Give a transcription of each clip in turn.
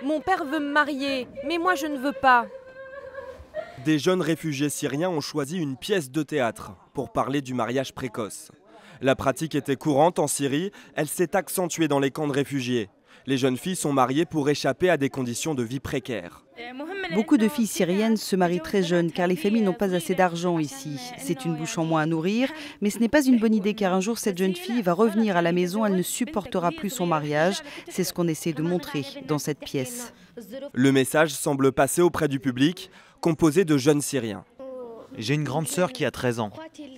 Mon père veut me marier, mais moi je ne veux pas. Des jeunes réfugiés syriens ont choisi une pièce de théâtre pour parler du mariage précoce. La pratique était courante en Syrie, elle s'est accentuée dans les camps de réfugiés. Les jeunes filles sont mariées pour échapper à des conditions de vie précaires. Beaucoup de filles syriennes se marient très jeunes car les familles n'ont pas assez d'argent ici. C'est une bouche en moins à nourrir, mais ce n'est pas une bonne idée car un jour cette jeune fille va revenir à la maison, elle ne supportera plus son mariage. C'est ce qu'on essaie de montrer dans cette pièce. Le message semble passer auprès du public, composé de jeunes Syriens. J'ai une grande sœur qui a 13 ans.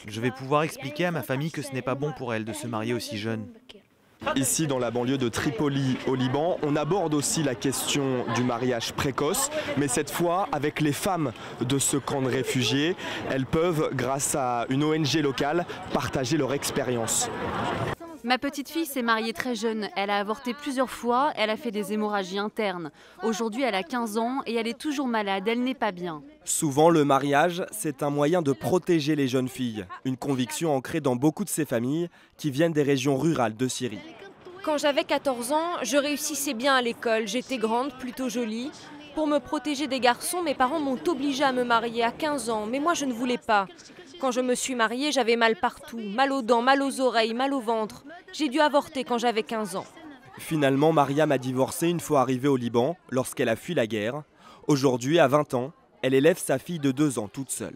Je vais pouvoir expliquer à ma famille que ce n'est pas bon pour elle de se marier aussi jeune. Ici, dans la banlieue de Tripoli, au Liban, on aborde aussi la question du mariage précoce, mais cette fois avec les femmes de ce camp de réfugiés. Elles peuvent, grâce à une ONG locale, partager leur expérience. Ma petite fille s'est mariée très jeune. Elle a avorté plusieurs fois, elle a fait des hémorragies internes. Aujourd'hui, elle a 15 ans et elle est toujours malade, elle n'est pas bien. Souvent, le mariage, c'est un moyen de protéger les jeunes filles. Une conviction ancrée dans beaucoup de ces familles qui viennent des régions rurales de Syrie. Quand j'avais 14 ans, je réussissais bien à l'école. J'étais grande, plutôt jolie. Pour me protéger des garçons, mes parents m'ont obligée à me marier à 15 ans, mais moi je ne voulais pas. Quand je me suis mariée, j'avais mal partout, mal aux dents, mal aux oreilles, mal au ventre. J'ai dû avorter quand j'avais 15 ans. Finalement, Mariam a divorcé une fois arrivée au Liban, lorsqu'elle a fui la guerre. Aujourd'hui, à 20 ans, elle élève sa fille de 2 ans toute seule.